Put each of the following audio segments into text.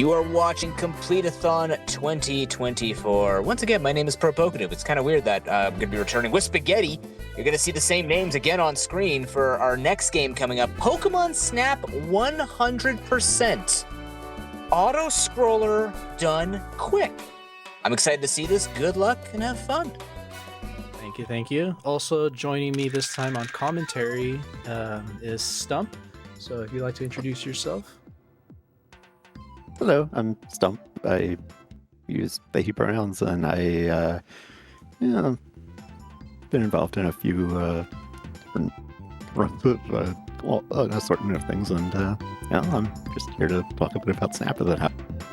You are watching Complete-a-thon 2024. Once again, my name is ProPokeNoob. It's kind of weird that I'm going to be returning with Spaghetti. You're going to see the same names again on screen for our next game coming up. Pokemon Snap 100%. Auto-scroller done quick. I'm excited to see this. Good luck and have fun. Thank you, thank you. Also joining me this time on commentary is Stump. So if you'd like to introduce yourself. Hello, I'm Stump. I use they, he pronouns, and I, been involved in a few assortment of things, and I'm just here to talk a bit about Snap as it happens.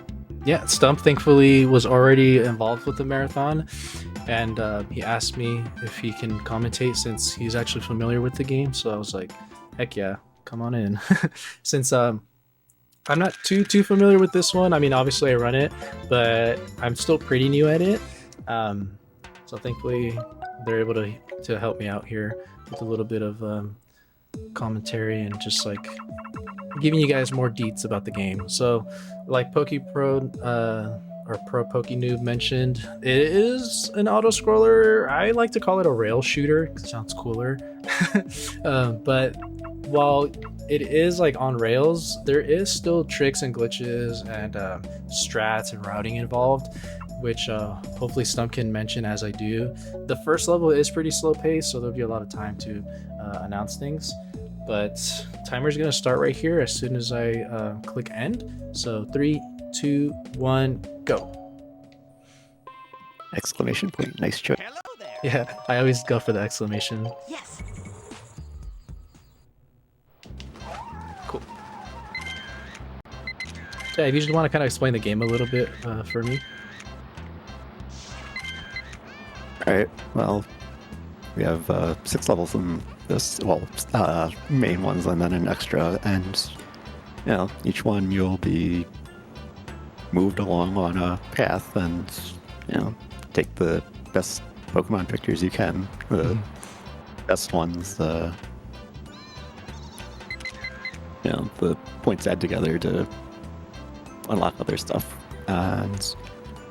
Yeah, Stump thankfully was already involved with the marathon, and he asked me if he can commentate since he's actually familiar with the game. So I was like, heck yeah, come on in. Since I'm not too familiar with this one. I mean, obviously I run it, but I'm still pretty new at it. So thankfully they're able to help me out here with a little bit of commentary and just like giving you guys more deets about the game. So like PokePro or ProPokeNoob mentioned, it is an auto scroller. I like to call it a rail shooter because it sounds cooler. But while it is like on rails, there is still tricks and glitches and strats and routing involved, which hopefully Stump can mention as I do. The first level is pretty slow paced, so there'll be a lot of time to announce things. But timer's gonna start right here as soon as I click end. So 3, 2, 1, go. Exclamation point! Nice choice. Hello there. Yeah, I always go for the exclamation. Yes. Cool. Yeah, if you just want to kind of explain the game a little bit for me. All right. Well, we have 6 levels in this. Well, main ones and then an extra, and each one you'll be moved along on a path, and take the best Pokemon pictures you can. The best ones, the points add together to unlock other stuff. And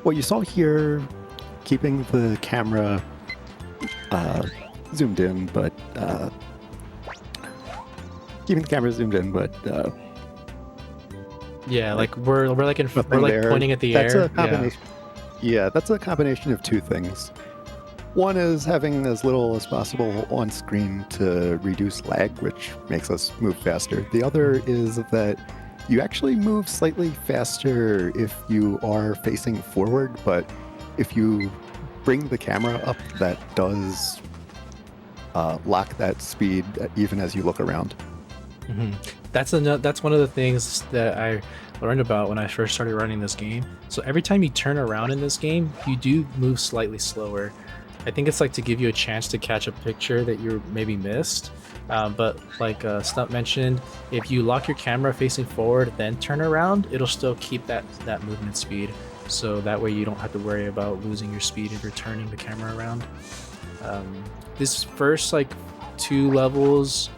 what you saw here, keeping the camera zoomed in, but Yeah, like we're like pointing at the that's air. A combination, yeah, that's a combination of 2 things. One is having as little as possible on screen to reduce lag, which makes us move faster. The other is that you actually move slightly faster if you are facing forward, but if you bring the camera up, that does lock that speed even as you look around. Mm-hmm. That's one of the things that I learned about when I first started running this game. So every time you turn around in this game, you do move slightly slower. I think it's like to give you a chance to catch a picture that you maybe missed. But like Stump mentioned, if you lock your camera facing forward, then turn around, it'll still keep that movement speed. So that way you don't have to worry about losing your speed if you're turning the camera around. This first like 2 levels,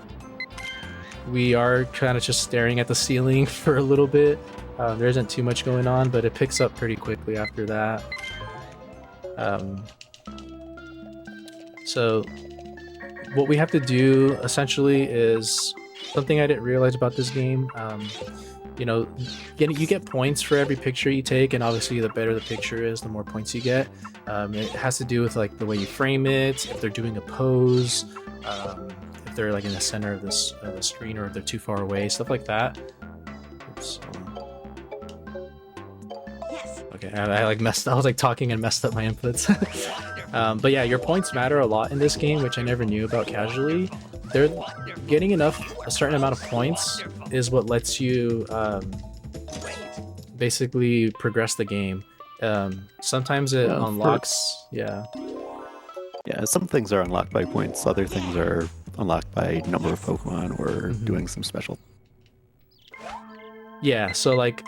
we are kind of just staring at the ceiling for a little bit. There isn't too much going on, but it picks up pretty quickly after that. So what we have to do essentially is something I didn't realize about this game. You get points for every picture you take, and obviously the better the picture is, the more points you get. It has to do with like the way you frame it, if they're doing a pose, if they're like in the center of this the screen, or if they're too far away, stuff like that. Oops. Yes. Okay, I like messed. I was like talking and messed up my inputs. But yeah, your points matter a lot in this game, which I never knew about casually. They're getting a certain amount of points is what lets you basically progress the game. Sometimes it unlocks. Yeah, some things are unlocked by points, other things are unlocked by number of Pokemon or doing some special. Yeah, so like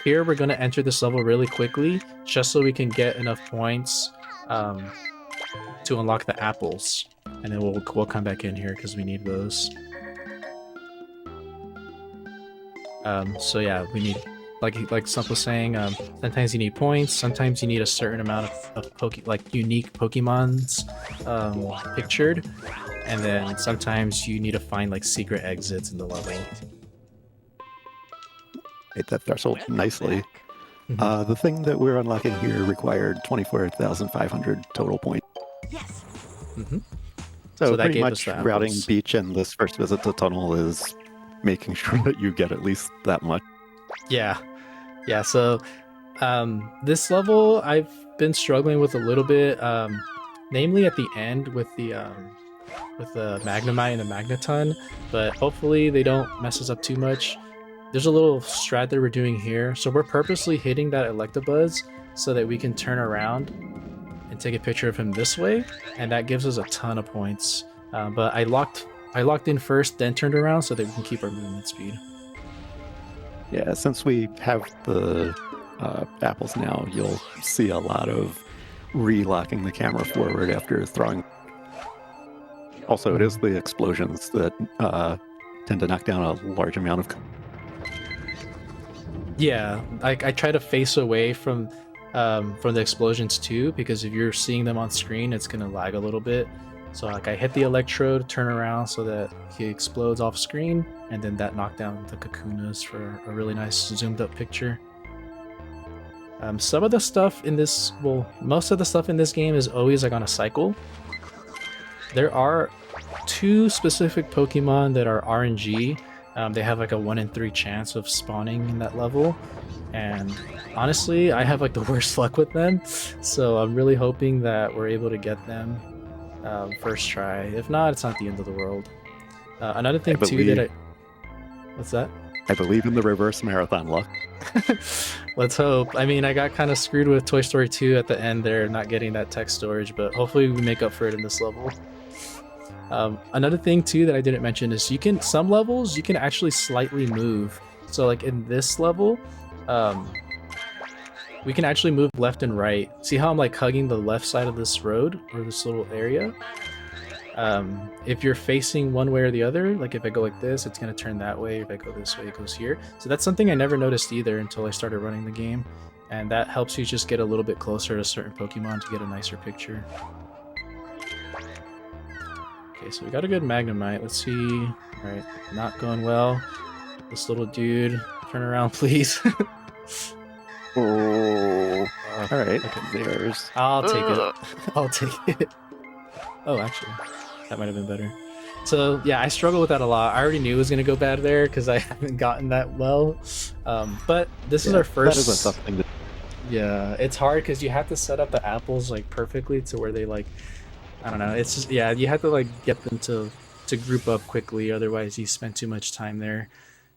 here we're going to enter this level really quickly just so we can get enough points to unlock the apples, and then we'll come back in here because we need those. So yeah, we need like Stump was saying, sometimes you need points, sometimes you need a certain amount of unique Pokemons pictured, and then sometimes you need to find like secret exits in the level. Hit that threshold nicely. Mhm. The thing that we're unlocking here required 24,500 total points. Yes. Mhm. So that pretty gave us much the routing apples. beach and this first visit to tunnel is making sure that you get at least that much. Yeah, yeah. So this level I've been struggling with a little bit, namely at the end with the Magnemite and the Magneton, but hopefully they don't mess us up too much. There's a little strat that we're doing here, so we're purposely hitting that Electabuzz so that we can turn around and take a picture of him this way, and that gives us a ton of points. But I locked in first, then turned around so that we can keep our movement speed. Yeah, since we have the apples now, you'll see a lot of relocking the camera forward after throwing. Also, it is the explosions that tend to knock down a large amount of. Yeah, I try to face away from the explosions too, because if you're seeing them on screen, it's gonna lag a little bit. So like I hit the electrode, turn around so that he explodes off screen, and then that knocked down the Kakunas for a really nice zoomed up picture. Some of the stuff in this, well, most of the stuff in this game is always like on a cycle. There are 2 specific Pokemon that are RNG. They have like a 1 in 3 chance of spawning in that level, and honestly, I have like the worst luck with them. So I'm really hoping that we're able to get them first try. If not, it's not the end of the world. Another thing too that what's that? I believe in the reverse marathon luck. Let's hope. I mean, I got kind of screwed with Toy Story 2 at the end there, not getting that text storage, but hopefully we make up for it in this level. Another thing too that I didn't mention is some levels you can actually slightly move. So like in this level, we can actually move left and right. See how I'm like hugging the left side of this road or this little area? If you're facing one way or the other, like if I go like this, it's gonna turn that way. If I go this way, it goes here. So that's something I never noticed either until I started running the game. And that helps you just get a little bit closer to certain Pokemon to get a nicer picture. Okay, so we got a good Magnemite. Let's see. Alright, not going well. This little dude, turn around, please. Oh, all right. Okay. There's. I'll take it. I'll take it. Oh, actually, that might have been better. So yeah, I struggle with that a lot. I already knew it was gonna go bad there because I haven't gotten that well. But this is our first. That isn't something to. Yeah, it's hard because you have to set up the apples like perfectly to where they like. I don't know. It's just, yeah, you have to like get them to group up quickly. Otherwise, you spend too much time there.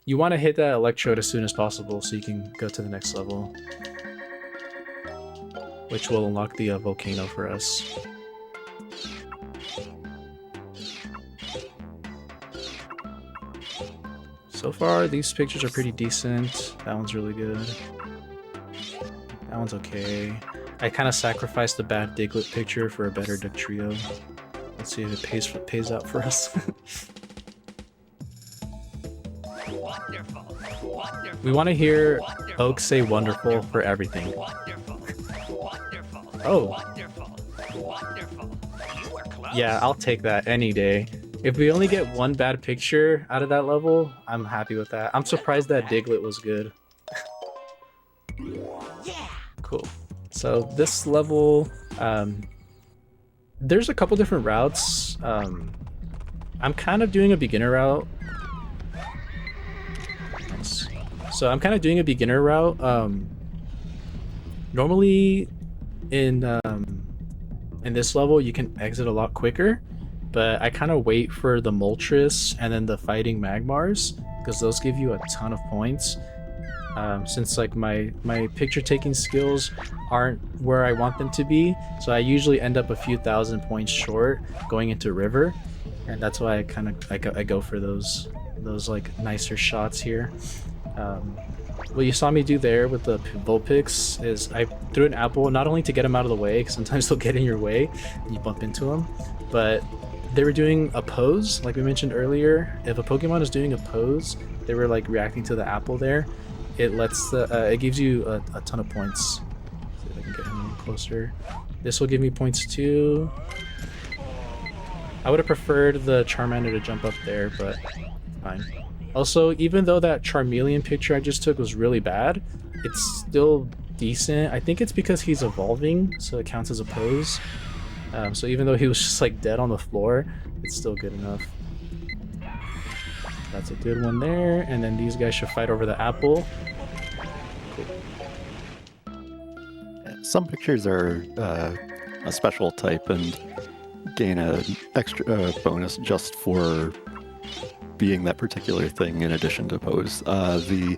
You want to hit that electrode as soon as possible so you can go to the next level, which will unlock the volcano for us. So far, these pictures are pretty decent. That one's really good. That one's okay. I kind of sacrificed the bad Diglett picture for a better Dugtrio. Let's see if it pays out for us. Wonderful. Wonderful. We want to hear Wonderful. Oak say wonderful for everything. Wonderful. Wonderful. Oh. Wonderful. Wonderful. You were close. Yeah, I'll take that any day. If we only get one bad picture out of that level, I'm happy with that. I'm surprised that Diglett was good. Yeah. Cool. So this level, there's a couple different routes. I'm kind of doing a beginner route. Nice. So I'm kind of doing a beginner route. Normally in this level you can exit a lot quicker, but I kind of wait for the Moltres and then the fighting Magmars because those give you a ton of points. Since like my picture taking skills aren't where I want them to be, so I usually end up a few thousand points short going into River, and that's why I go for those like nicer shots here. What you saw me do there with the Vulpix is I threw an apple not only to get them out of the way, because sometimes they'll get in your way and you bump into them, but they were doing a pose like we mentioned earlier. If a Pokemon is doing a pose, they were like reacting to the apple there. it lets the it gives you a ton of points. See if I can get him a little closer. This will give me points too. I would have preferred the Charmander to jump up there, but fine. Also, even though that Charmeleon picture I just took was really bad, it's still decent. I think it's because he's evolving, so it counts as a pose. So even though he was just like dead on the floor, it's still good enough. That's a good one there, and then these guys should fight over the apple. Cool. Some pictures are a special type and gain an extra bonus just for being that particular thing in addition to pose. The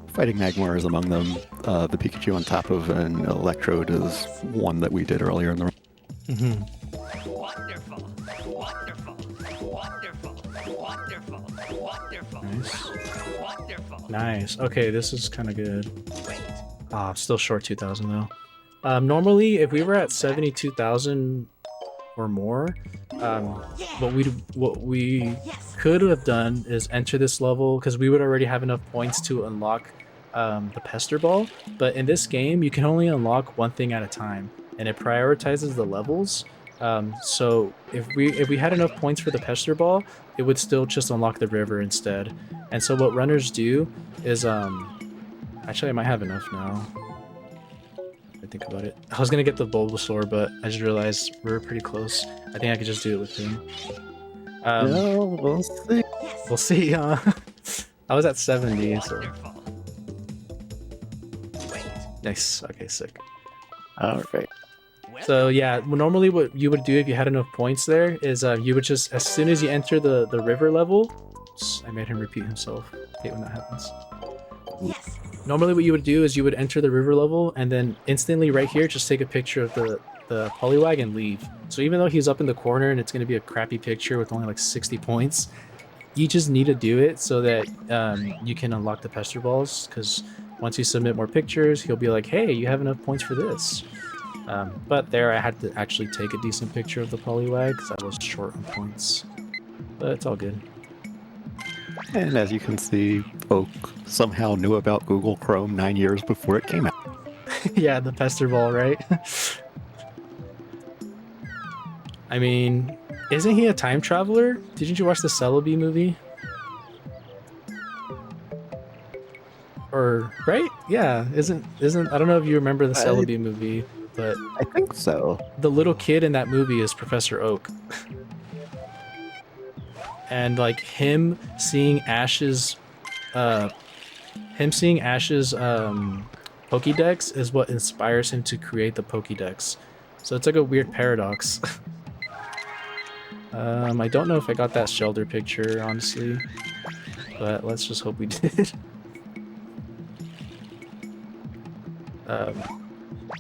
Fighting Magmar is among them. The Pikachu on top of an Electrode is one that we did earlier in the Mm-hmm. Wonderful. Wonderful. Wonderful. Wonderful. Wonderful. Nice. Wonderful. Nice. Okay, this is kind of good. Wait. Ah, still short 2,000 though. Normally, if we were at 72,000 or more, what we could have done is enter this level because we would already have enough points to unlock the Pester Ball. But in this game, you can only unlock one thing at a time, and it prioritizes the levels. So if we had enough points for the Pester Ball, it would still just unlock the river instead. And so what runners do is actually I might have enough now. I think about it. I was gonna get the Bulbasaur, but I just realized we were pretty close. I think I could just do it with him. No, we'll see. We'll see. I was at 70, so Wonderful. Wait. nice. Okay, sick. All right. So yeah, normally what you would do if you had enough points there is you would just, as soon as you enter the river level, I made him repeat himself. I hate when that happens. Yes. Normally what you would do is you would enter the river level and then instantly right here just take a picture of the Poliwag and leave. So even though he's up in the corner and it's going to be a crappy picture with only like 60 points, you just need to do it so that you can unlock the Pester Balls, because once you submit more pictures, he'll be like, hey, you have enough points for this. But there I had to actually take a decent picture of the Poliwag because I was short on points. But it's all good. And as you can see, Oak somehow knew about Google Chrome 9 years before it came out. Yeah, the Pester Ball, right? I mean, isn't he a time traveler? Didn't you watch the Celebi movie? Or, right? Yeah, isn't I don't know if you remember the Celebi movie, but I think so. the little kid in that movie is Professor Oak. And like him seeing Ash's Pokédex is what inspires him to create the Pokédex. So it's like a weird paradox. I don't know if I got that Shelter picture, honestly, but let's just hope we did.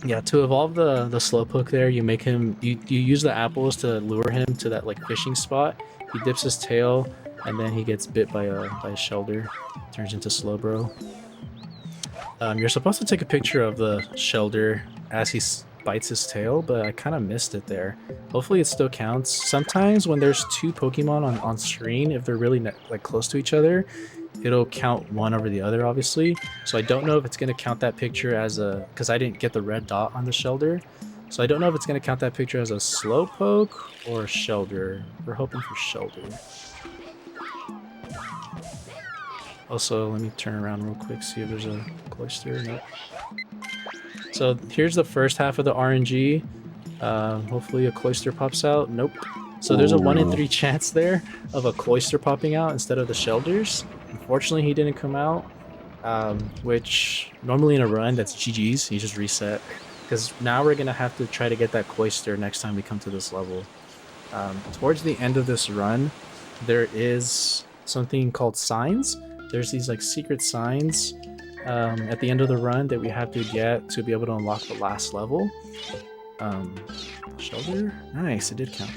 Yeah, to evolve the Slowpoke there, you make him, you use the apples to lure him to that like fishing spot. He dips his tail, and then he gets bit by a Shelter, turns into Slowbro. You're supposed to take a picture of the Shelter as he bites his tail, but I kind of missed it there. Hopefully it still counts. Sometimes when there's two Pokemon on screen, if they're really like close to each other, it'll count one over the other, obviously. So I don't know if it's going to count that picture as a, because I didn't get the red dot on the Shelter. So I don't know if it's going to count that picture as a Slowpoke or a Shelter. We're hoping for Shelter. Also, let me turn around real quick, see if there's a Cloyster. Nope. So here's the first half of the RNG. Hopefully a Cloyster pops out. Nope. So there's a 1 in 3 chance there of a Cloyster popping out instead of the Shelters. Unfortunately, he didn't come out, which normally in a run, that's GG's. You just reset. Because now we're going to have to try to get that Cloyster next time we come to this level. Towards the end of this run, there is something called signs. There's these like secret signs at the end of the run that we have to get to be able to unlock the last level. Shelter? Nice, it did count.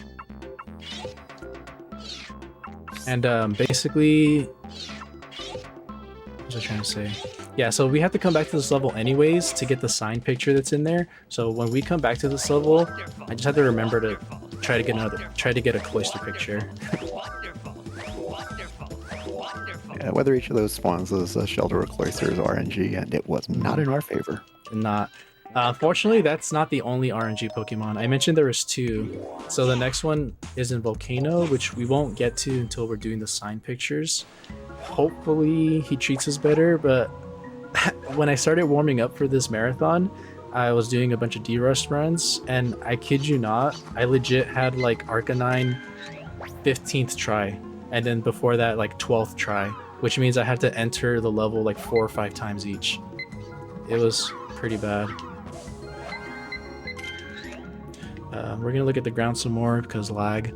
And basically, what was I trying to say? Yeah, so we have to come back to this level anyways to get the sign picture that's in there. So when we come back to this level, I just have to remember to try to get a Cloyster picture. Yeah, whether each of those spawns is a shelter or cloister is RNG, and it was not in our favor. Not. Unfortunately, that's not the only RNG Pokemon. I mentioned there was 2. So the next one is in Volcano, which we won't get to until we're doing the sign pictures. Hopefully he treats us better, but when I started warming up for this marathon, I was doing a bunch of D-Rush runs, and I kid you not, I legit had like Arcanine 15th try, and then before that like 12th try, which means I had to enter the level like 4 or 5 times each. It was pretty bad. We're gonna look at the ground some more because lag.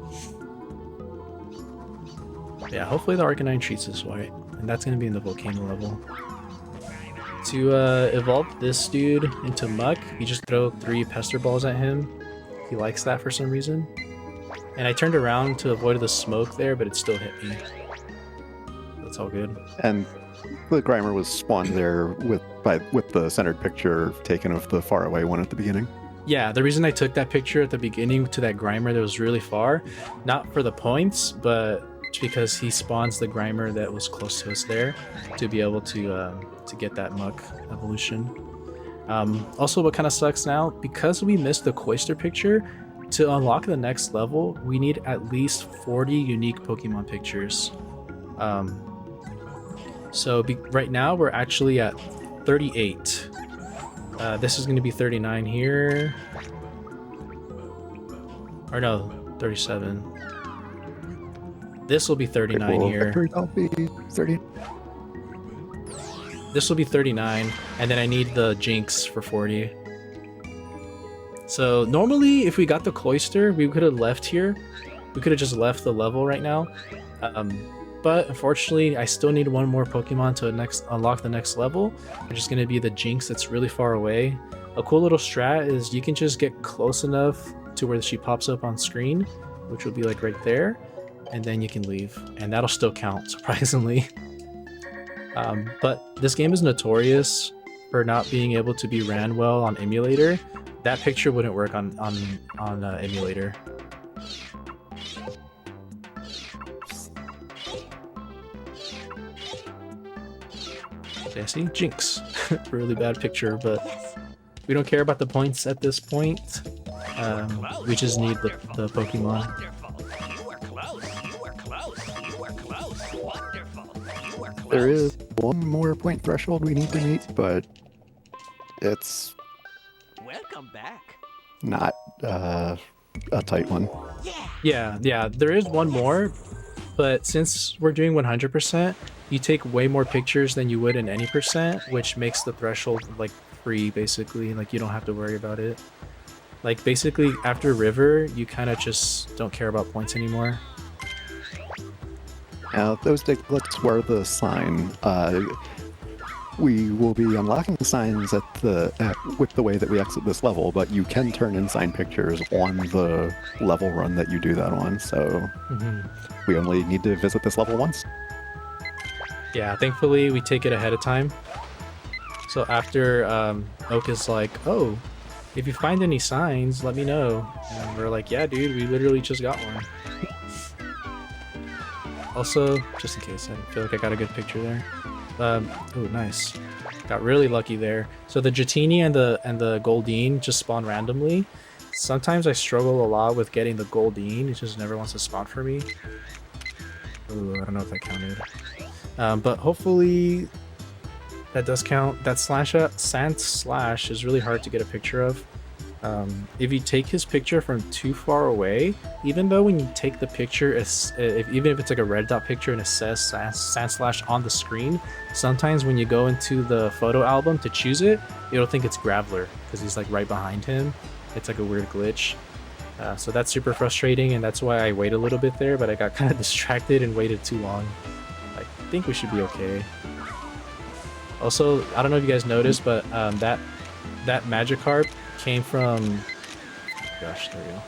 Yeah, hopefully the Arcanine treats us right, and that's gonna be in the Volcano level. To evolve this dude into Muck, you just throw 3 Pester Balls at him. He likes that for some reason. And I turned around to avoid the smoke there, but it still hit me. That's all good. And the Grimer was spawned there with the centered picture taken of the far away one at the beginning. Yeah, the reason I took that picture at the beginning to that Grimer that was really far, not for the points, but because he spawns the Grimer that was close to us there to be able to get that Muck evolution. Also, what kind of sucks now, because we missed the Cloister picture, to unlock the next level, we need at least 40 unique Pokemon pictures. Right now, we're actually at 38. This is going to be 39 here. Or no, 37. This will be 39 here. I'll be 30. This will be 39, and then I need the Jinx for 40. So normally, if we got the Cloister, we could have left here. We could have just left the level right now. But unfortunately, I still need one more Pokemon to unlock the next level, which is going to be the Jinx that's really far away. A cool little strat is you can just get close enough to where she pops up on screen, which will be like right there, and then you can leave, and that'll still count, surprisingly. But this game is notorious for not being able to be ran well on emulator. That picture wouldn't work on emulator. Yeah, see? Jinx. Really bad picture, but we don't care about the points at this point. We just need the Pokemon. There is one more point threshold we need to meet, but it's Welcome back. not a tight one. Yeah, there is one more, but since we're doing 100%, you take way more pictures than you would in any percent, which makes the threshold like free, basically. Like you don't have to worry about it. Like basically after River, you kind of just don't care about points anymore. Now, those Digletts were the sign. We will be unlocking the signs with the way that we exit this level, but you can turn in sign pictures on the level run that you do that on, so we only need to visit this level once. Yeah, thankfully we take it ahead of time. So after Oak is like, oh, if you find any signs, let me know. And we're like, yeah, dude, we literally just got one. Also, just in case, I feel like I got a good picture there. Oh, nice. Got really lucky there. So the Dratini and the Goldeen just spawn randomly. Sometimes I struggle a lot with getting the Goldeen. It just never wants to spawn for me. Ooh, I don't know if that counted. But hopefully that does count. That Sand Slash is really hard to get a picture of. If you take his picture from too far away, even though when you take the picture, even if it's like a red dot picture and it says Sand Slash on the screen, sometimes when you go into the photo album to choose it, you'll think it's Graveler because he's like right behind him. It's like a weird glitch. So that's super frustrating, and that's why I wait a little bit there, but I got kind of distracted and waited too long. I think we should be okay. Also, I don't know if you guys noticed, but that Magikarp came from... Gosh, there we go.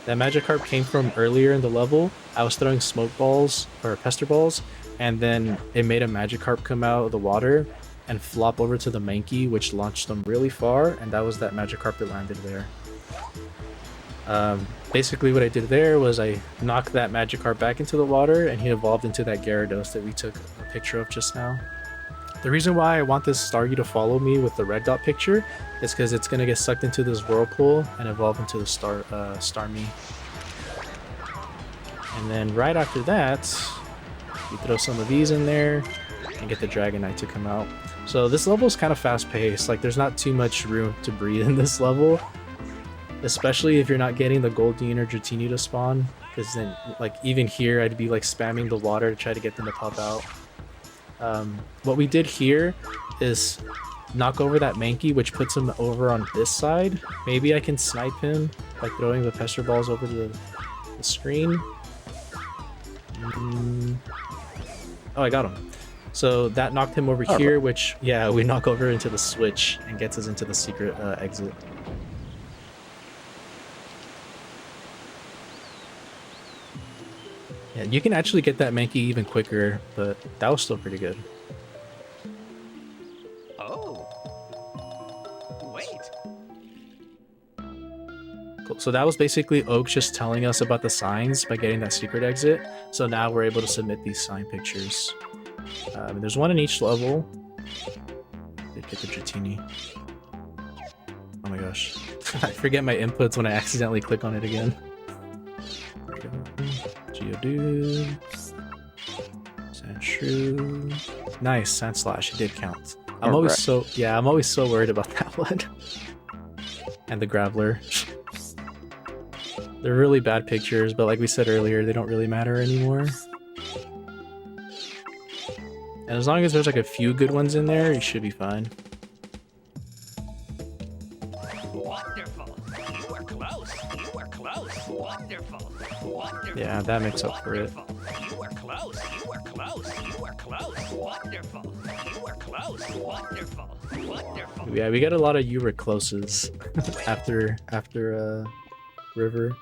That Magikarp came from earlier in the level. I was throwing smoke balls, or pester balls, and then it made a Magikarp come out of the water and flop over to the Mankey, which launched them really far, and that was that Magikarp that landed there. Basically what I did there was I knocked that Magikarp back into the water, and he evolved into that Gyarados that we took a picture of just now. The reason why I want this Staryu to follow me with the red dot picture is because it's going to get sucked into this whirlpool and evolve into the Starmie. And then right after that, we throw some of these in there and get the Dragonite to come out. So this level is kind of fast-paced. Like, there's not too much room to breathe in this level, especially if you're not getting the Goldeen or Dratini to spawn, because then, like, even here I'd be like spamming the water to try to get them to pop out. What we did here is knock over that Mankey, which puts him over on this side. Maybe I can snipe him by throwing the Pester Balls over the screen. Oh, I got him. So that knocked him over here, which, yeah, we knock over into the switch and gets us into the secret exit. Yeah, you can actually get that Mankey even quicker, but that was still pretty good. Oh. Wait. Cool. So that was basically Oak just telling us about the signs by getting that secret exit. So now we're able to submit these sign pictures. There's one in each level. They get the Dratini. Oh my gosh. I forget my inputs when I accidentally click on it again. Geodude. Sandshrew. Nice, Sandslash, it did count. I'm always so worried about that one. And the Graveler. They're really bad pictures, but like we said earlier, they don't really matter anymore. And as long as there's like a few good ones in there, you should be fine. Wonderful. You were close. You were close. Wonderful. Wonderful. Yeah, that makes up for it. You were close. You were close. You were close. Wonderful. You were close. Wonderful. Wonderful. Yeah, we got a lot of you were closes after river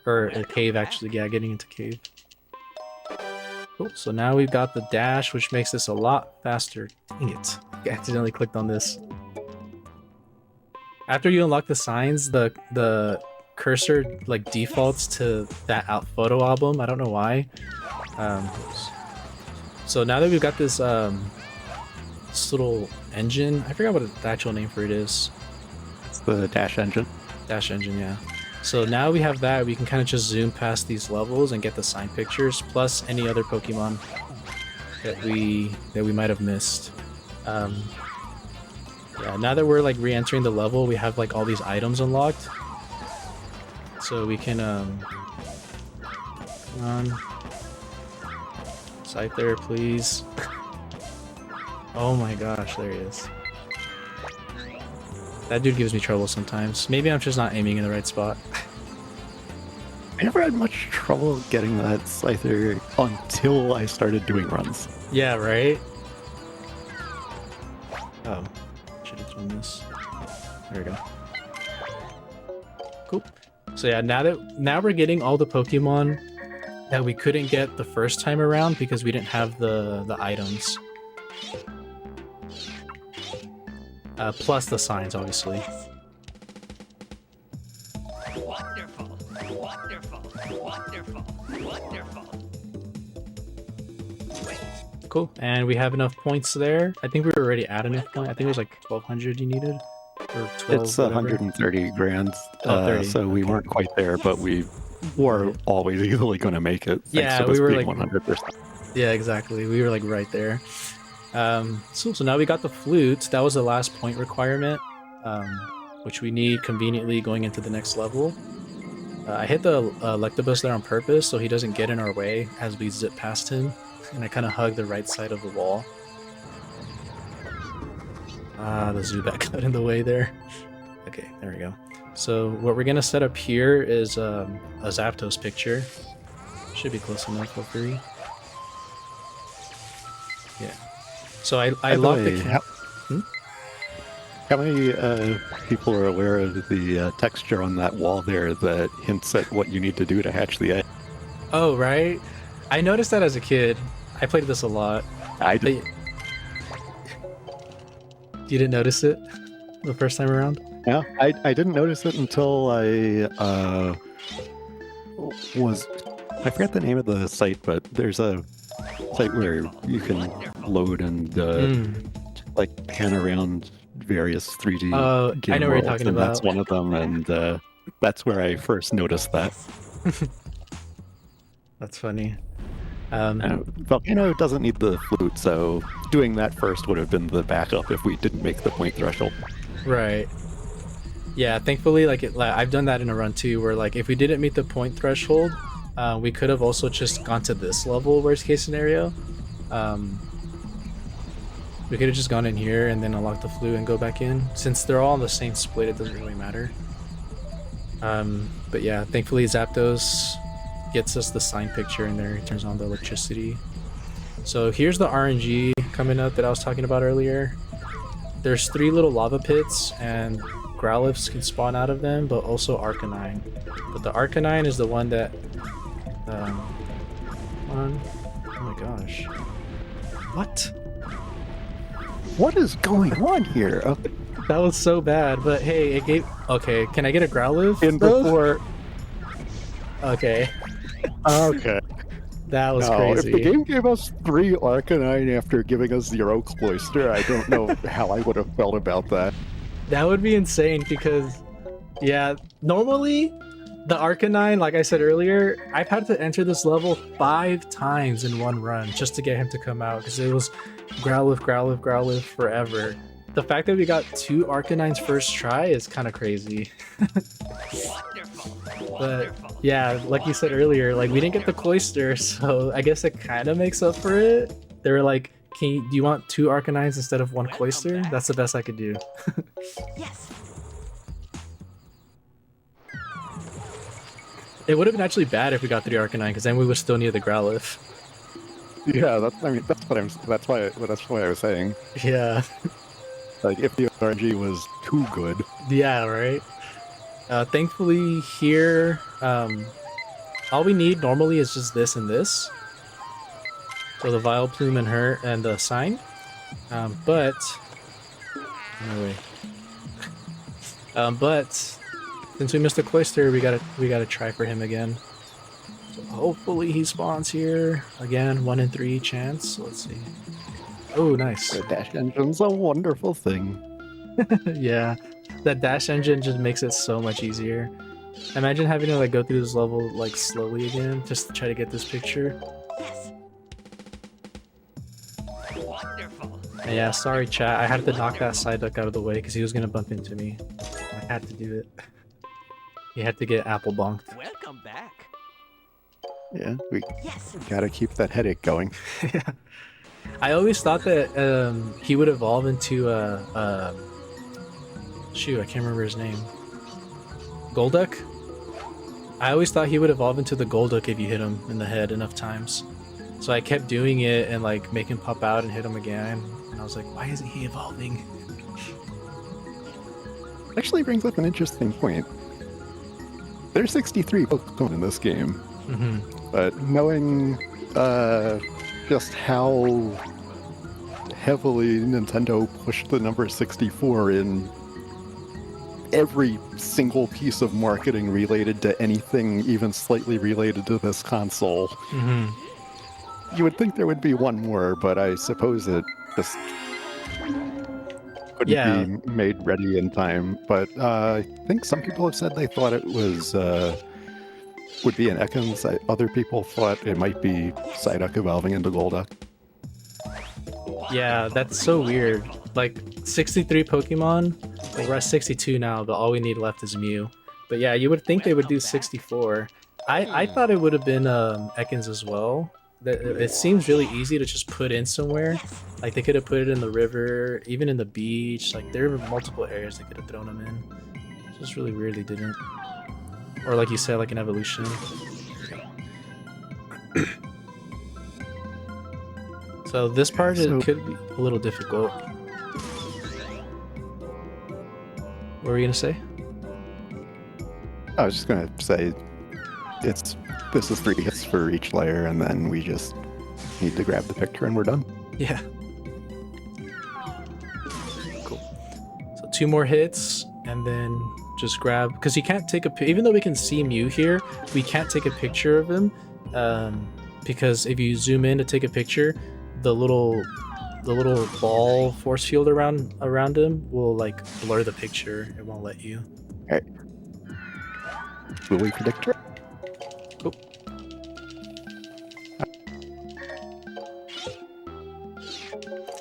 or a cave actually. Yeah, getting into cave. Cool. So now we've got the dash, which makes this a lot faster. Dang it! I accidentally clicked on this. After you unlock the signs, the cursor like defaults to that photo album. I don't know why. So now that we've got this this little engine, I forgot what the actual name for it is. It's the dash engine. Dash engine, yeah. So now we have that, we can kind of just zoom past these levels and get the sign pictures, plus any other Pokemon that we might have missed. Yeah, now that we're like re-entering the level, we have like all these items unlocked. So we can come on. Scyther there, please. Oh my gosh, there he is. That dude gives me trouble sometimes. Maybe I'm just not aiming in the right spot. I never had much trouble getting that Scyther until I started doing runs. Yeah, right? Oh, should have done this. There we go. Cool. So yeah, now we're getting all the Pokemon that we couldn't get the first time around because we didn't have the items. Plus the signs, obviously. Wonderful. Wonderful. Wonderful. Wonderful. Wait. Cool. And we have enough points there. I think we were already at enough point. I think it was like 1,200 you needed. Or 12, it's whatever. 130 grand. 30. So we weren't quite there, but we were always easily going to make it. Yeah, we were like 100%. Yeah, exactly. We were like right there. So now we got the flute. That was the last point requirement, which we need conveniently going into the next level. I hit the Electabuzz there on purpose so he doesn't get in our way as we zip past him, and I kind of hug the right side of the wall. The Zubat got in the way there. Okay, there we go. So what we're gonna set up here is a Zapdos picture. Should be close enough, hopefully. Yeah. So I locked the How many people are aware of the texture on that wall there that hints at what you need to do to hatch the egg? Oh, right. I noticed that as a kid. I played this a lot. I did. You didn't notice it the first time around? Yeah, I didn't notice it until I forget the name of the site, but there's a site where you can load and like pan around various 3D I game know what you're worlds, talking and that's about. one of them, and that's where I first noticed that. That's funny. Volcano doesn't need the flute, so doing that first would have been the backup if we didn't make the point threshold. Right. Yeah, thankfully, like I've done that in a run too, where like if we didn't meet the point threshold, we could have also just gone to this level, worst case scenario. We could have just gone in here and then unlocked the flute and go back in. Since they're all on the same split, it doesn't really matter. But yeah, thankfully Zapdos gets us the sign picture in there. He turns on the electricity. So here's the RNG coming up that I was talking about earlier. There's 3 little lava pits, and Growlithes can spawn out of them, but also Arcanine. But the Arcanine is the one that... oh my gosh. What? What is going on here? That was so bad, but hey, it gave... Okay, can I get a Growlithe? In before... Okay. Okay. That was No, crazy. if the game gave us 3 Arcanine after giving us 0 Cloyster, I don't know how I would have felt about that. That would be insane because, yeah, normally the Arcanine, like I said earlier, I've had to enter this level 5 times in one run just to get him to come out because it was Growlithe, Growlithe, Growlithe forever. The fact that we got 2 Arcanines first try is kind of crazy. But yeah, like you said earlier, like we didn't get the Cloyster, so I guess it kind of makes up for it. They were like, do you want 2 Arcanines instead of 1 Cloyster? That's the best I could do. Yes. It would have been actually bad if we got 3 Arcanine, because then we would still need the Growlithe. Yeah, that's why I was saying. Yeah. Like, if the RNG was too good. Yeah, right? Thankfully here, all we need normally is just this and this. So the Vileplume and her and the sign. But no way. But since we missed the Cloyster, we gotta try for him again. So hopefully he spawns here again. 1 in 3 chance. Let's see. Oh, nice. The dash engine's a wonderful thing. Yeah, that dash engine just makes it so much easier. Imagine having to like go through this level like slowly again just to try to get this picture. Yes. Wonderful. And yeah, sorry chat, I had to knock that Psyduck out of the way because he was gonna bump into me. I had to do it. He had to get apple bonked. Welcome back. Yeah, we Yes. gotta keep that headache going. Yeah. I always thought that he would evolve into shoot, I can't remember his name. Golduck? I always thought he would evolve into the Golduck if you hit him in the head enough times. So I kept doing it and like make him pop out and hit him again. And I was like, why isn't he evolving? Actually brings up an interesting point. There's 63 Pokemon in this game, but knowing just how heavily Nintendo pushed the number 64 in every single piece of marketing related to anything even slightly related to this console. You would think there would be one more, but I suppose it just couldn't be made ready in time. But I think some people have said they thought it was would be an Ekans. Other people thought it might be Psyduck evolving into Golduck. Yeah, that's so weird. Like 63 Pokemon, like we're at 62 now, but all we need left is Mew. But yeah, you would think they would do 64. I thought it would have been Ekans as well. It seems really easy to just put in somewhere. Like they could have put it in the river, even in the beach. Like there were multiple areas they could have thrown them in. It's just really weird they didn't. Or like you said, like an evolution. So this part it could be a little difficult. What were you gonna say? I was just gonna say this is 3 hits for each layer, and then we just need to grab the picture and we're done. Yeah. Cool. So 2 more hits, and then just grab, because you can't take even though we can see Mew here, we can't take a picture of him, because if you zoom in to take a picture, the little ball force field around him will like blur the picture. It won't let you. All right. Will we predict her? Oh.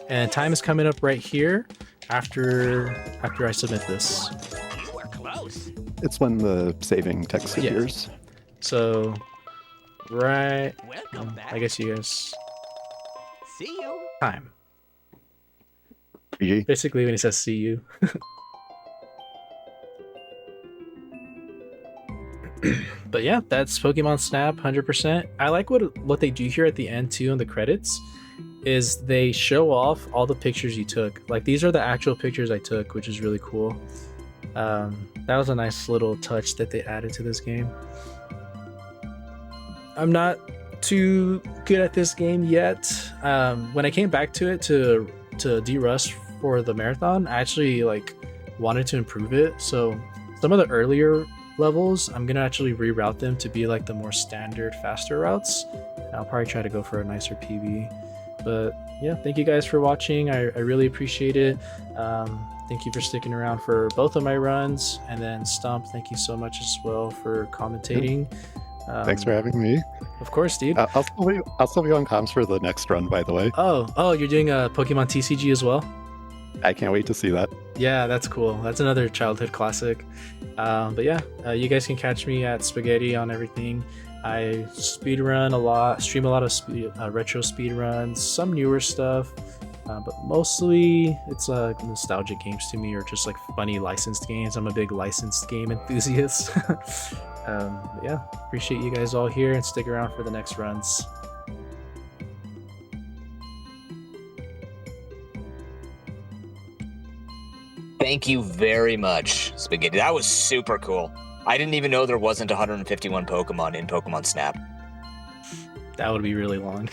And time is coming up right here after I submit this. You were close. It's when the saving text Yeah. appears. So, right. Welcome back. I guess you guys. See you. Time. GG. Basically, when he says "see you." But yeah, that's Pokemon Snap 100%. I like what they do here at the end too in the credits. Is they show off all the pictures you took. Like these are the actual pictures I took, which is really cool. That was a nice little touch that they added to this game. I'm not too good at this game yet. When I came back to it to de-rust for the marathon, I actually like wanted to improve it. So some of the earlier levels, I'm gonna actually reroute them to be like the more standard, faster routes. I'll probably try to go for a nicer PB. But yeah, thank you guys for watching. I really appreciate it. Thank you for sticking around for both of my runs, and then Stump, thank you so much as well for commentating. Thanks for having me. Of course, dude. I'll still be on comms for the next run, by the way. Oh, you're doing a Pokemon TCG as well? I can't wait to see that. Yeah, that's cool. That's another childhood classic. But yeah, you guys can catch me at Spaghetti on everything. I speedrun a lot, stream a lot of retro speedruns, some newer stuff, but mostly it's nostalgic games to me, or just like funny licensed games. I'm a big licensed game enthusiast. But yeah, appreciate you guys all here, and stick around for the next runs. Thank you very much, Spaghetti. That was super cool. I didn't even know there wasn't 151 Pokemon in Pokemon Snap. That would be really long.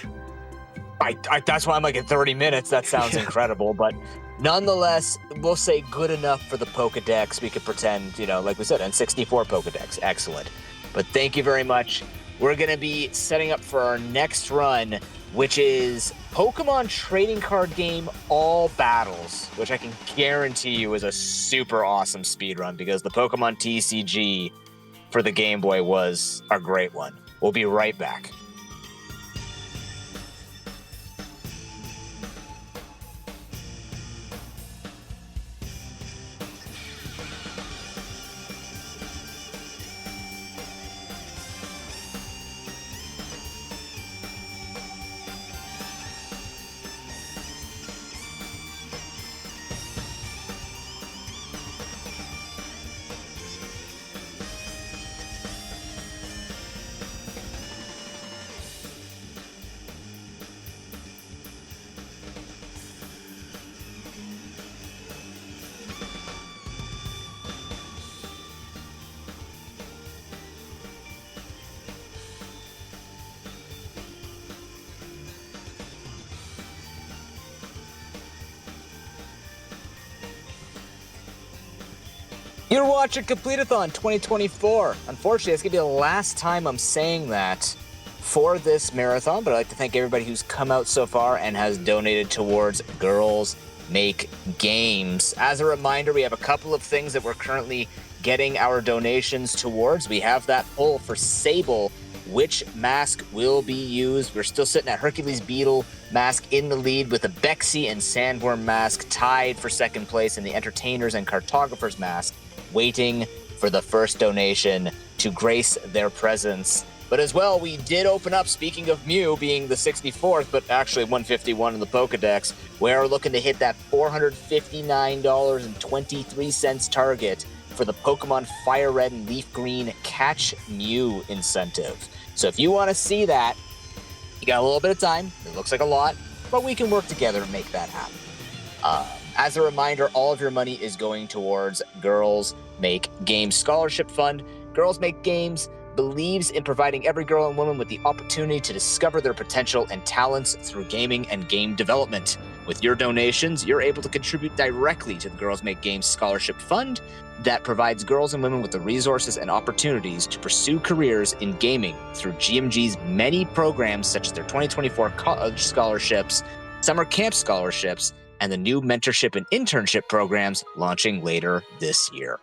That's why I'm like at 30 minutes. That sounds incredible, but nonetheless, we'll say good enough for the Pokedex. We could pretend, like we said, N64 Pokedex. Excellent. But thank you very much. We're going to be setting up for our next run, which is Pokemon trading card game All Battles, which I can guarantee you is a super awesome speedrun, because the Pokemon TCG for the Game Boy was a great one. We'll be right back. You're watching Complete-a-thon 2024. Unfortunately, it's going to be the last time I'm saying that for this marathon, but I'd like to thank everybody who's come out so far and has donated towards Girls Make Games. As a reminder, we have a couple of things that we're currently getting our donations towards. We have that poll for Sable. Which mask will be used? We're still sitting at Hercules Beetle mask in the lead, with a Bexy and Sandworm mask tied for second place, and the Entertainers and Cartographers mask waiting for the first donation to grace their presence. But as well, we did open up, speaking of Mew being the 64th, but actually 151 in the Pokedex, we're looking to hit that $459.23 target for the Pokemon Fire Red and Leaf Green Catch Mew incentive. So if you want to see that, you got a little bit of time. It looks like a lot, but we can work together to make that happen. As a reminder, all of your money is going towards Girls Make Games Scholarship Fund. Girls Make Games, believes in providing every girl and woman with the opportunity to discover their potential and talents through gaming and game development. With your donations, you're able to contribute directly to the Girls Make Games Scholarship Fund that provides girls and women with the resources and opportunities to pursue careers in gaming through GMG's many programs such as their 2024 college scholarships, summer camp scholarships, and the new mentorship and internship programs launching later this year.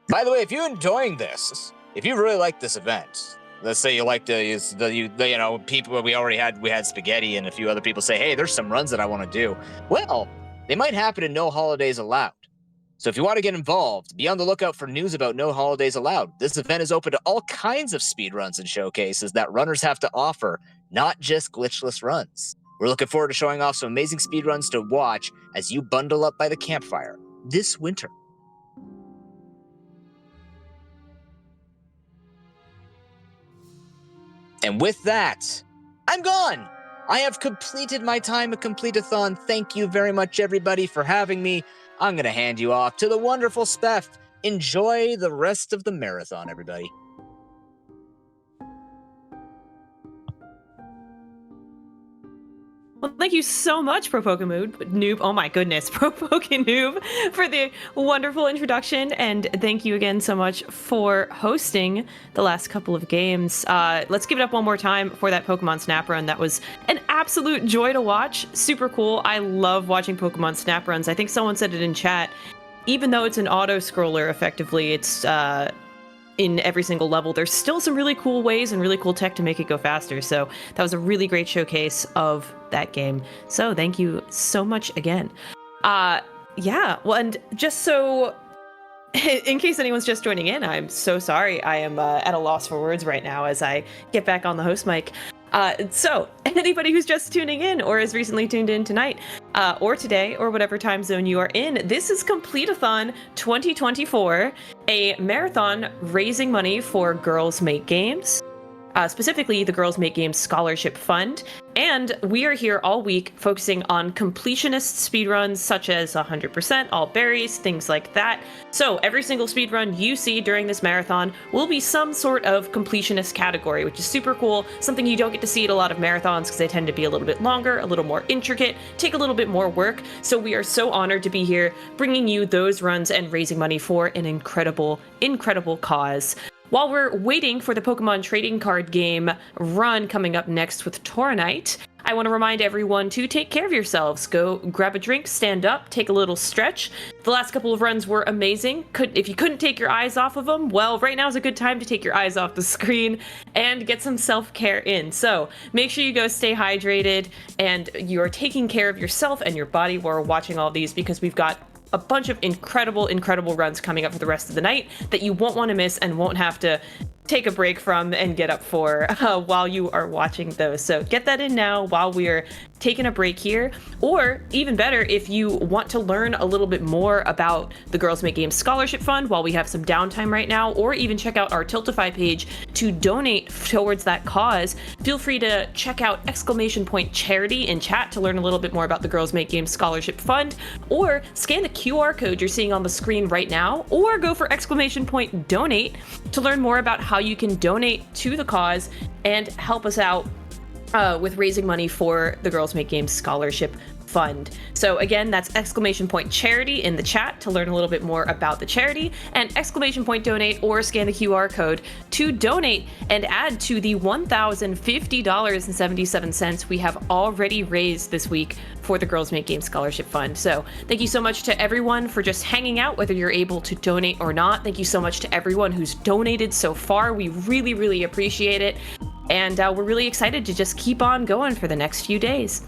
By the way, if you're enjoying this, if you really like this event, let's say you like people we had Spaghetti and a few other people say, hey, there's some runs that I want to do. Well, they might happen in No Holidays Allowed. So if you want to get involved, be on the lookout for news about No Holidays Allowed. This event is open to all kinds of speed runs and showcases that runners have to offer, not just glitchless runs. We're looking forward to showing off some amazing speed runs to watch as you bundle up by the campfire this winter. And with that, I'm gone. I have completed my time at Complete-a-thon. Thank you very much, everybody, for having me. I'm going to hand you off to the wonderful Speff. Enjoy the rest of the marathon, everybody. Well, thank you so much, Noob. Oh my goodness, Noob, for the wonderful introduction, and thank you again so much for hosting the last couple of games. Let's give it up one more time for that Pokemon Snap Run. That was an absolute joy to watch. Super cool. I love watching Pokemon Snap Runs. I think someone said it in chat. Even though it's an auto-scroller, effectively, it's in every single level, there's still some really cool ways and really cool tech to make it go faster. So that was a really great showcase of that game. So thank you so much again. Yeah, well, and just so in case anyone's just joining in, I'm so sorry. I am at a loss for words right now as I get back on the host mic. So anybody who's just tuning in or has recently tuned in tonight or today or whatever time zone you are in, this is Complete-a-thon 2024, a marathon raising money for Girls Make Games, specifically the Girls Make Games Scholarship Fund. And we are here all week focusing on completionist speedruns such as 100%, all berries, things like that. So every single speedrun you see during this marathon will be some sort of completionist category, which is super cool. Something you don't get to see at a lot of marathons because they tend to be a little bit longer, a little more intricate, take a little bit more work. So we are so honored to be here bringing you those runs and raising money for an incredible, incredible cause. While we're waiting for the Pokemon trading card game run coming up next with Tauronite, I want to remind everyone to take care of yourselves. Go grab a drink, stand up, take a little stretch. The last couple of runs were amazing. If you couldn't take your eyes off of them, well, right now is a good time to take your eyes off the screen and get some self-care in. So make sure you go stay hydrated and you're taking care of yourself and your body while we're watching all these, because we've got a bunch of incredible runs coming up for the rest of the night that you won't want to miss and won't have to take a break from and get up for while you are watching those. So get that in now while we're taking a break here. Or even better, if you want to learn a little bit more about the Girls Make Games Scholarship Fund while we have some downtime right now, or even check out our Tiltify page to donate towards that cause, feel free to check out !charity in chat to learn a little bit more about the Girls Make Games Scholarship Fund, or scan the QR code you're seeing on the screen right now, or go for !donate to learn more about how you can donate to the cause and help us out with raising money for the Girls Make Games Scholarship Fund. So again, that's !charity in the chat to learn a little bit more about the charity, and !donate or scan the QR code to donate and add to the $1,050.77 we have already raised this week for the Girls Make Games Scholarship Fund. So thank you so much to everyone for just hanging out, whether you're able to donate or not. Thank you so much to everyone who's donated so far. We really, really appreciate it. And we're really excited to just keep on going for the next few days.